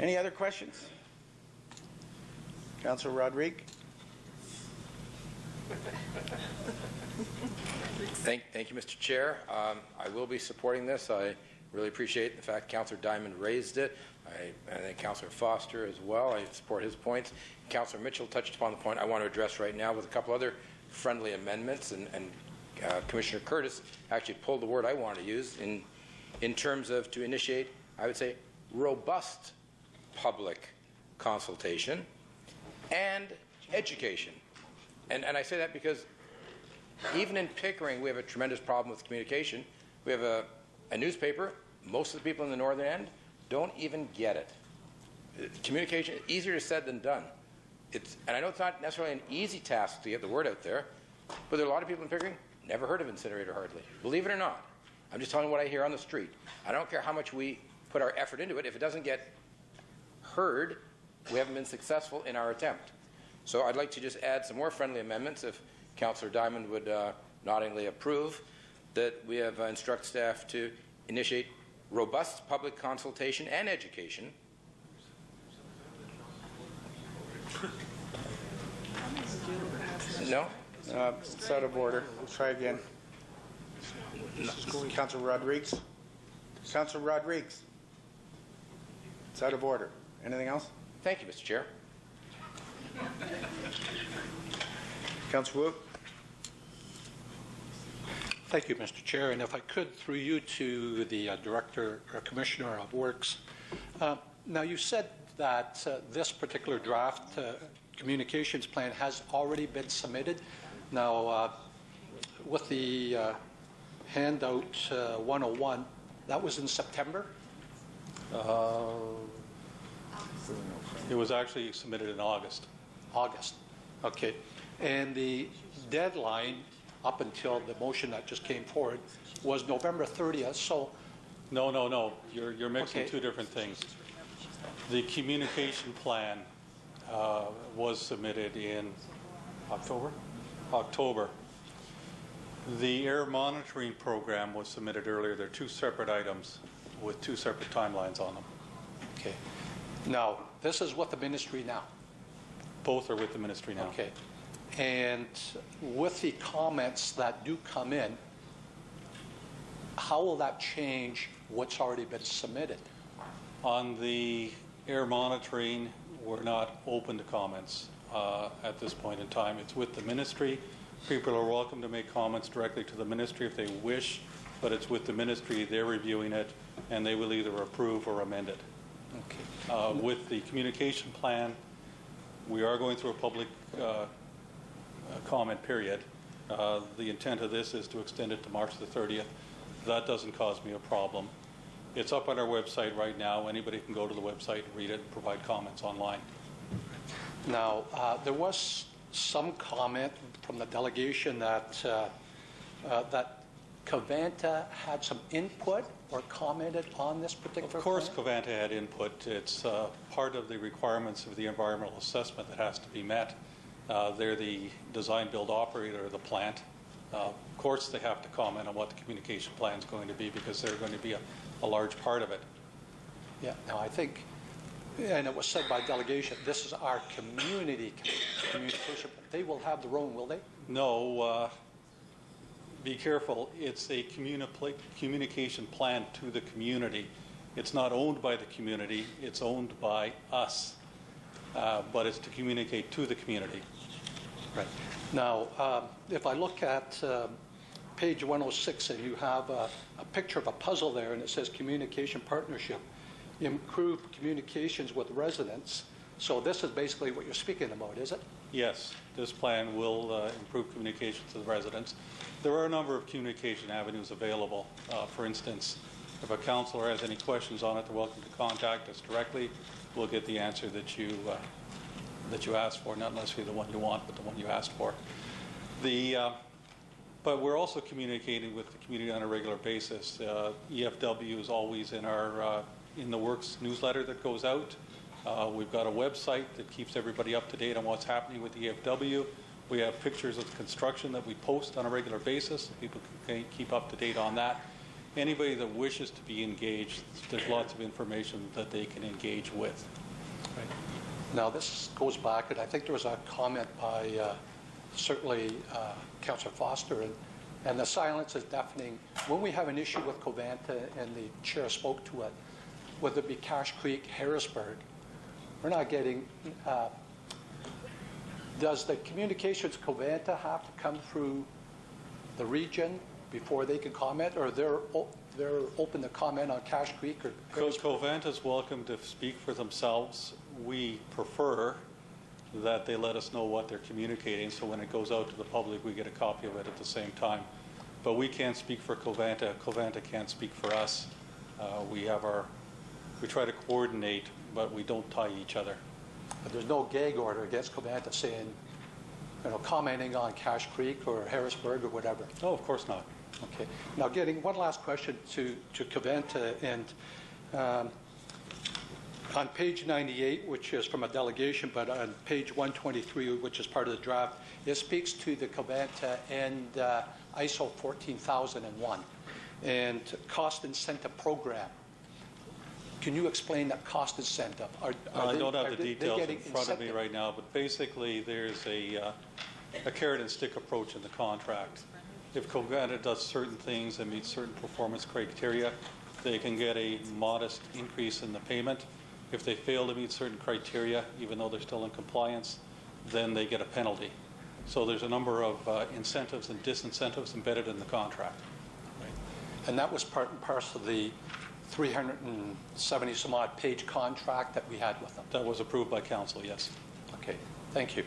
Any other questions? Councillor Rodrigues? Thank you, Mr. Chair. I will be supporting this. I really appreciate the fact Councillor Diamond raised it. I think Councillor Foster as well. I support his points. Councillor Mitchell touched upon the point I want to address right now with a couple other friendly amendments, and Commissioner Curtis actually pulled the word I want to use in terms of to initiate, I would say, robust public consultation and education. And I say that because even in Pickering, we have a tremendous problem with communication. We have a newspaper. Most of the people in the northern end don't even get it. Communication is easier said than done. And I know it's not necessarily an easy task to get the word out there, but there are a lot of people in Pickering never heard of incinerator hardly. Believe it or not. I'm just telling you what I hear on the street. I don't care how much we put our effort into it. If it doesn't get heard, we haven't been successful in our attempt. So I'd like to just add some more friendly amendments, if Councillor Diamond would noddingly approve, that we have instruct staff to initiate robust public consultation and education. No? It's out of order. We'll try again. Councillor Rodrigues? Councillor Rodrigues? It's out of order. Anything else? Thank you, Mr. Chair. Councillor Woo? Thank you, Mr. Chair. And if I could, through you to the Director or Commissioner of Works. Now, you said that this particular draft communications plan has already been submitted. Now, with the handout 101, that was in September? It was actually submitted in August. August. Okay. And the deadline up until the motion that just came forward was November 30th. So No. You're mixing Okay. two different things. The communication plan was submitted in October. The air monitoring program was submitted earlier. They're two separate items with two separate timelines on them. okay. Now, this is with the ministry now. Both are with the ministry now. Okay. And with the comments that do come in, how will that change what's already been submitted? On the air monitoring, we're not open to comments at this point in time. It's with the ministry. People are welcome to make comments directly to the ministry if they wish, but it's with the ministry. They're reviewing it, and they will either approve or amend it. Okay. With the communication plan, we are going through a public comment period. The intent of this is to extend it to March the 30th. That doesn't cause me a problem. It's up on our website right now. Anybody can go to the website and read it and provide comments online. Now, there was some comment from the delegation that that Covanta had some input or commented on this particular Of course, plan? Covanta had input. It's part of the requirements of the environmental assessment that has to be met. They're the design, build, operator of the plant. Of course, they have to comment on what the communication plan is going to be because they're going to be a large part of it. Yeah, now I think, and it was said by delegation, this is our community communication. They will have their own, will they? No, be careful. It's a communication plan to the community. It's not owned by the community. It's owned by us, but it's to communicate to the community. Right. Now, if I look at page 106 and you have a picture of a puzzle there and it says communication partnership, improve communications with residents. So this is basically what you're speaking about, is it? Yes, this plan will improve communication to the residents. There are a number of communication avenues available. For instance, if a councillor has any questions on it, they're welcome to contact us directly. We'll get the answer that you asked for, not necessarily the one you want, but the one you asked for. But we're also communicating with the community on a regular basis. EFW is always in our in the Works newsletter that goes out. We've got a website that keeps everybody up to date on what's happening with EFW. We have pictures of construction that we post on a regular basis so people can keep up to date on that. anybody that wishes to be engaged, there's lots of information that they can engage with. Right. Now, this goes back, and I think there was a comment by certainly Councillor Foster, and the silence is deafening. When we have an issue with Covanta, and the chair spoke to it, whether it be Cache Creek, Harrisburg, we're not getting, does the communications Covanta have to come through the region before they can comment, or they're open to comment on Cache Creek or Harrisburg? Covanta's welcome to speak for themselves. We prefer that they let us know what they're communicating, so when it goes out to the public, we get a copy of it at the same time. But we can't speak for Covanta. Covanta can't speak for us. We try to coordinate, but we don't tie each other. But there's no gag order against Covanta saying, commenting on Cache Creek or Harrisburg or whatever. No, of course not. Okay. Now, getting one last question to Covanta, and on page 98, which is from a delegation, but on page 123, which is part of the draft, it speaks to the Covanta and ISO 14001 and cost incentive program. Can you explain that cost incentive? I don't have the details in front of me right now, but basically there's a carrot and stick approach in the contract. If Covanta does certain things and meets certain performance criteria, they can get a modest increase in the payment. If they fail to meet certain criteria, even though they're still in compliance, then they get a penalty. So there's a number of incentives and disincentives embedded in the contract. Right. And that was part and parcel of the 370 some odd page contract that we had with them. That was approved by council, yes. Okay, thank you.